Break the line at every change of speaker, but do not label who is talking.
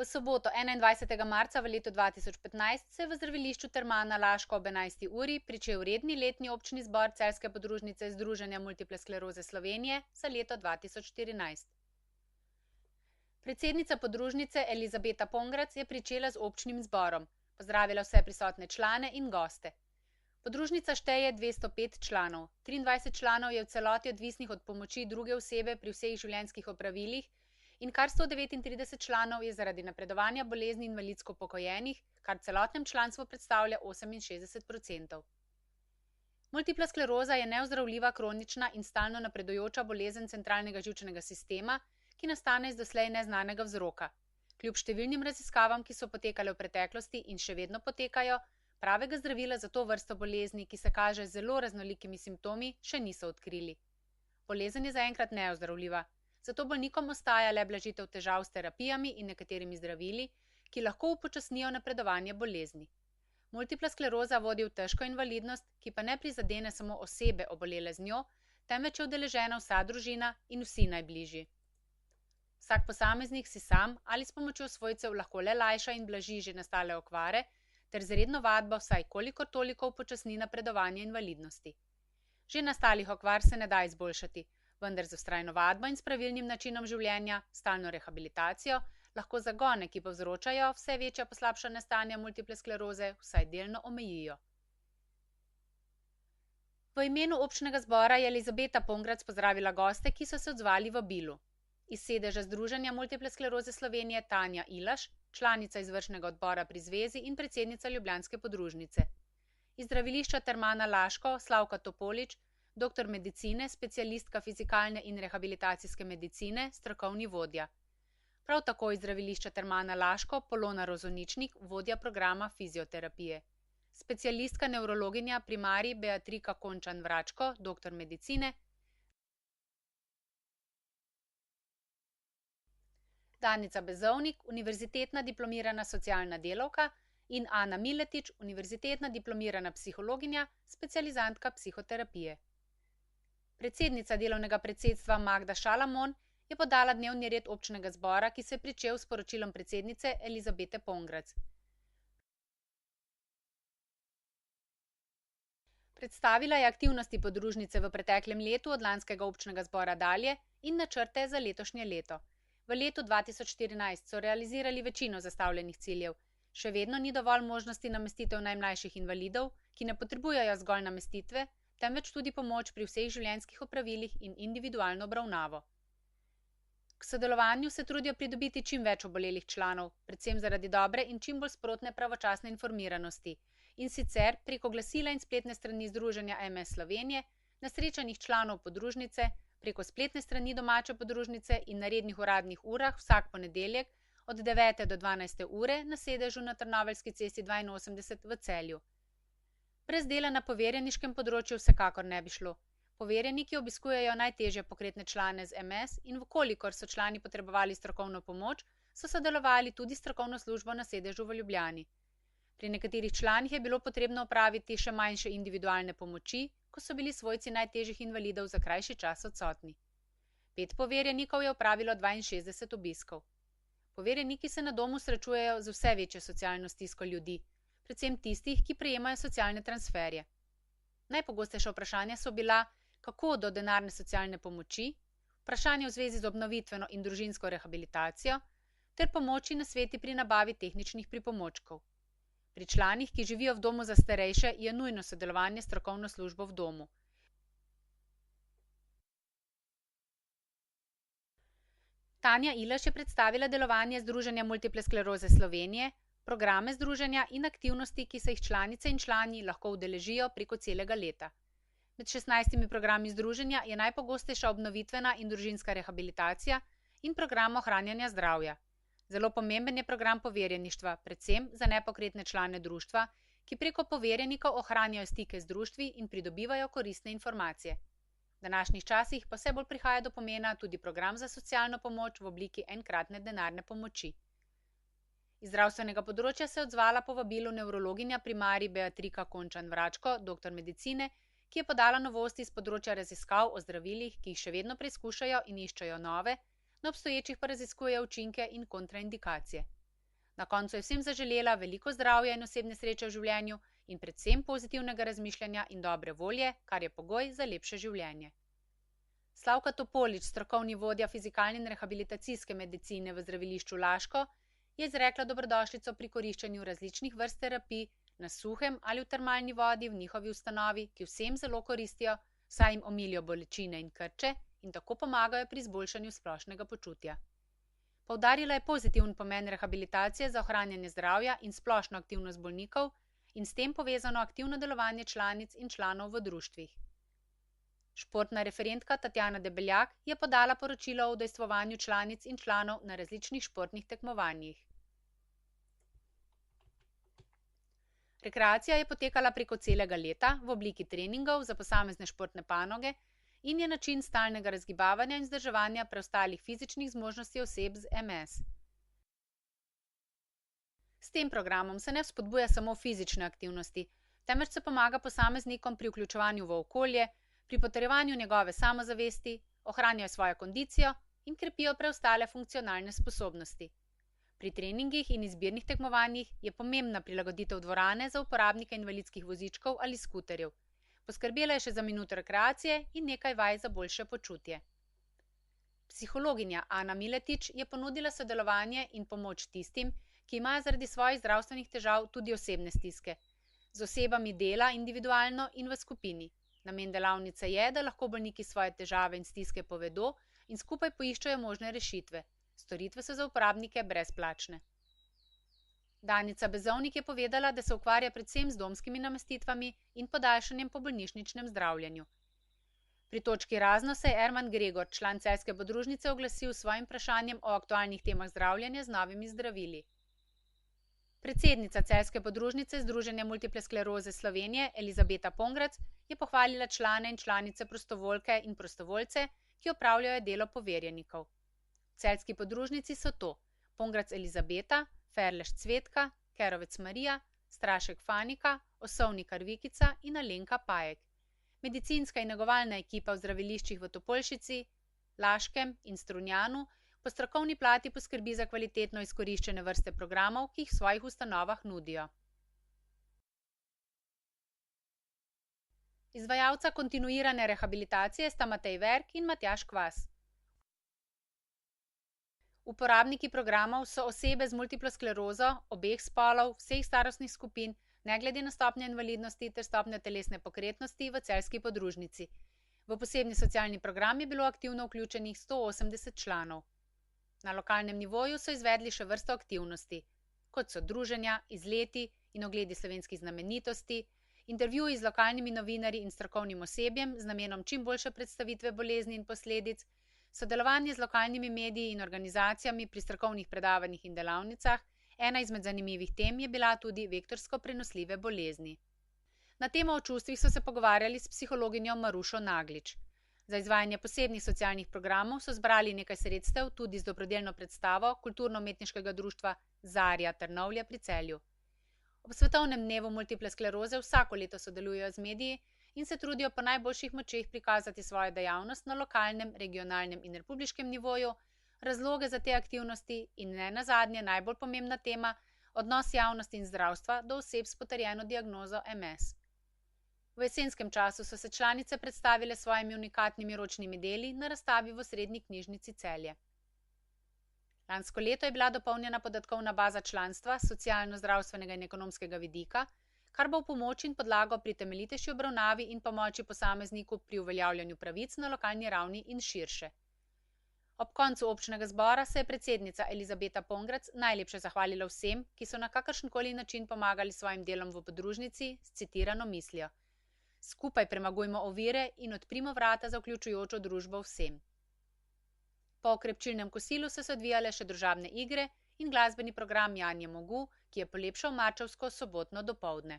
V soboto 21. marca v letu 2015 se je v zdravilišču Termana Laško ob 11. uri pričel redni letni občni zbor celjske podružnice Združenja multiple skleroze Slovenije za leto 2014. Predsednica podružnice Elizabeta Pongrac je pričela z občnim zborom, pozdravila vse prisotne člane in goste. Podružnica šteje 205 članov, 23 članov je v celoti odvisnih od pomoči druge osebe pri vseh življenjskih opravilih in kar 139 članov je zaradi napredovanja bolezni invalidsko upokojenih, kar v celotnem članstvu predstavlja 68%. Multipla skleroza je neozdravljiva kronična in stalno napredujoča bolezen centralnega živčnega sistema, ki nastane iz doslej neznanega vzroka. Kljub številnim raziskavam, ki so potekale v preteklosti in še vedno potekajo, pravega zdravila za to vrsto bolezni, ki se kaže z zelo raznolikimi simptomi, še niso odkrili. Bolezen je zaenkrat neozdravljiva, zato bolnikom ostaja le blažitev težav s terapijami in nekaterimi zdravili, ki lahko upočasnijo napredovanje bolezni. Multipla skleroza vodi v težko invalidnost, ki pa ne prizadene samo osebe obolele z njo, temveč je udeležena vsa družina in vsi najbližji. Vsak posameznik si sam ali s pomočjo svojcev lahko le lajša in blaži že nastale okvare, ter z redno vadbo vsaj kolikor toliko upočasni napredovanje invalidnosti. Že nastalih okvar se ne da izboljšati, vendar z vztrajno vadbo in s pravilnim načinom življenja, stalno rehabilitacijo, lahko zagone, ki povzročajo vse večja poslabšanja stanja multiple skleroze, vsaj delno omejijo. V imenu občnega zbora je Elizabeta Pongrac pozdravila goste, ki so se odzvali vabilu. Iz sedeža Združenja multiple skleroze Slovenije Tanja Ilaš, članica izvršnega odbora pri zvezi in predsednica ljubljanske podružnice. Iz zdravilišča Termana Laško Slavka Topolič, doktor medicine, specialistka fizikalne in rehabilitacijske medicine, strokovni vodja. Prav tako iz zdravilišča Termana Laško Polona Rozoničnik, vodja programa fizioterapije. Specialistka nevrologinja primarij Beatrika Končan Vračko, doktor medicine. Danica Bezovnik, univerzitetna diplomirana socialna delavka in Ana Miletič, univerzitetna diplomirana psihologinja, specializantka psihoterapije. Predsednica delovnega predsedstva Magda Šalamon je podala dnevni red občnega zbora, ki se je pričel s poročilom predsednice Elizabete Pongrac. Predstavila je aktivnosti podružnice v preteklem letu od lanskega občnega zbora dalje in načrte za letošnje leto. V letu 2014 so realizirali večino zastavljenih ciljev. Še vedno ni dovolj možnosti namestitev najmlajših invalidov, ki ne potrebujejo zgolj namestitve, temveč tudi pomoč pri vseh življenjskih opravilih in individualno obravnavo. K sodelovanju se trudijo pridobiti čim več obolelih članov, predvsem zaradi dobre in čim bolj sprotne pravočasne informiranosti, in sicer preko glasila in spletne strani Združenja MS Slovenije, na srečanjih članov podružnice, preko spletne strani domače podružnice in na rednih uradnih urah vsak ponedeljek od 9. do 12. ure na sedežu na Trnoveljski cesti 82 v Celju. Brez dela na poverjeniškem področju vsekakor ne bi šlo. Poverjeniki obiskujejo najtežje pokretne člane z MS in vkolikor so člani potrebovali strokovno pomoč, so sodelovali tudi strokovno službo na sedežu v Ljubljani. Pri nekaterih članih je bilo potrebno opraviti še manjše individualne pomoči, ko so bili svojci najtežjih invalidov za krajši čas odsotni. 5 poverjenikov je opravilo 62 obiskov. Poverjeniki se na domu srečujejo z vse večjo socialno stisko ljudi, predvsem tistih, ki prejemajo socialne transferje. Najpogostejša vprašanja so bila, kako do denarne socialne pomoči, vprašanje v zvezi z obnovitveno in družinsko rehabilitacijo ter pomoči na sveti pri nabavi tehničnih pripomočkov. Pri članih, ki živijo v domu za starejše, je nujno sodelovanje s strokovno službo v domu. Tanja Ilaš je predstavila delovanje Združenja multiple skleroze Slovenije, programe združenja in aktivnosti, ki se jih članice in člani lahko udeležijo preko celega leta. Med 16 programi združenja je najpogostejša obnovitvena in družinska rehabilitacija in program ohranjanja zdravja. Zelo pomemben je program poverjeništva, predvsem za nepokretne člane društva, ki preko poverjenikov ohranjajo stike z društvi in pridobivajo koristne informacije. V današnjih časih pa vse bolj prihaja do pomena tudi program za socialno pomoč v obliki enkratne denarne pomoči. Iz zdravstvenega področja se je odzvala povabilu nevrologinja primarij Beatrika Končan Vračko, doktor medicine, ki je podala novosti z področja raziskav o zdravilih, ki jih še vedno preizkušajo in iščejo nove, na obstoječih pa raziskujejo učinke in kontraindikacije. Na koncu je vsem zaželela veliko zdravja in osebne sreče v življenju in predvsem pozitivnega razmišljanja in dobre volje, kar je pogoj za lepše življenje. Slavka Topolič, strokovni vodja fizikalne in rehabilitacijske medicine v zdravilišču Laško, je izrekla dobrodošlico pri koriščenju različnih vrst terapij na suhem ali v termalni vodi v njihovi ustanovi, ki vsem zelo koristijo, saj jim omilijo bolečine in krče in tako pomagajo pri izboljšanju splošnega počutja. Poudarila je pozitiven pomen rehabilitacije za ohranjanje zdravja in splošno aktivnost bolnikov in s tem povezano aktivno delovanje članic in članov v društvih. Športna referentka Tatjana Debeljak je podala poročilo o udejstvovanju članic in članov na različnih športnih tekmovanjih. Rekreacija je potekala preko celega leta v obliki treningov za posamezne športne panoge in je način stalnega razgibavanja in vzdrževanja preostalih fizičnih zmožnosti oseb z MS. S tem programom se ne spodbuja samo fizične aktivnosti, temveč se pomaga posameznikom pri vključevanju v okolje, pri potrjevanju njegove samozavesti, ohranjajo svojo kondicijo in krepijo preostale funkcionalne sposobnosti. Pri treningih in izbirnih tekmovanjih je pomembna prilagoditev dvorane za uporabnike invalidskih vozičkov ali skuterjev. Poskrbela je še za minuto rekreacije in nekaj vaj za boljše počutje. Psihologinja Ana Miletič je ponudila sodelovanje in pomoč tistim, ki imajo zaradi svojih zdravstvenih težav tudi osebne stiske. Z osebami dela individualno in v skupini. Namen delavnice je, da lahko bolniki svoje težave in stiske povedo in skupaj poiščejo možne rešitve. Storitve so za uporabnike brezplačne. Danica Bezovnik je povedala, da se ukvarja predvsem z domskimi namestitvami in podaljšanjem po bolnišničnem zdravljenju. Pri točki razno se je Erman Gregor, član celjske podružnice, oglasil s svojim vprašanjem o aktualnih temah zdravljenja z novimi zdravili. Predsednica celjske podružnice Združenja multiple skleroze Slovenije Elizabeta Pongrac je pohvalila člane in članice prostovoljke in prostovoljce, ki opravljajo delo poverjenikov. V celjski podružnici so to Pongrac Elizabeta, Ferleš Cvetka, Kerovec Marija, Strašek Fanika, Osovnikar Vikica in Alenka Pajek. Medicinska in negovalna ekipa v zdraviliščih v Topolšici, Laškem in Strunjanu po strokovni plati poskrbi za kvalitetno izkoriščene vrste programov, ki jih v svojih ustanovah nudijo. Izvajalca kontinuirane rehabilitacije sta Matej Verk in Matjaž Kvas. Uporabniki programov so osebe z multiplo sklerozo obeh spolov, vseh starostnih skupin, ne glede na stopnjo invalidnosti ter stopnjo telesne pokretnosti v celjski podružnici. V posebni socialni program je bilo aktivno vključenih 180 članov. Na lokalnem nivoju so izvedli še vrsto aktivnosti, kot so druženja, izleti in ogledi slovenskih znamenitosti, intervjuji z lokalnimi novinarji in strokovnim osebjem z namenom čim boljše predstavitve bolezni in posledic, sodelovanje z lokalnimi mediji in organizacijami pri strokovnih predavanjih in delavnicah. Ena izmed zanimivih tem je bila tudi vektorsko prenosljive bolezni. Na temo o čustvih so se pogovarjali s psihologinjo Marušo Naglič. Za izvajanje posebnih socialnih programov so zbrali nekaj sredstev tudi z dobrodelno predstavo kulturno-umetniškega društva Zarja Trnovlje pri Celju. Ob svetovnem dnevu multiple skleroze vsako leto sodelujejo z mediji in se trudijo po najboljših močeh prikazati svojo dejavnost na lokalnem, regionalnem in republiškem nivoju, razloge za te aktivnosti in ne nazadnje najbolj pomembna tema, odnos javnosti in zdravstva do oseb s potrjeno diagnozo MS. V jesenskem času so se članice predstavile s svojimi unikatnimi ročnimi deli na razstavi v Osrednji knjižnici Celje. Lansko leto je bila dopolnjena podatkovna baza članstva socialno-zdravstvenega in ekonomskega vidika, kar bo v pomoč in podlago pri temeljitejši obravnavi in pomoči posamezniku pri uveljavljanju pravic na lokalni ravni in širše. Ob koncu občnega zbora se je predsednica Elizabeta Pongrac najlepše zahvalila vsem, ki so na kakršenkoli način pomagali svojim delom v podružnici s citirano mislijo: Skupaj premagujmo ovire in odprimo vrata za vključujočo družbo vsem. Po krepčilnem kosilu so se odvijale še družabne igre in glasbeni program Janje Mogu, ki je polepšal marčevsko sobotno dopoldne.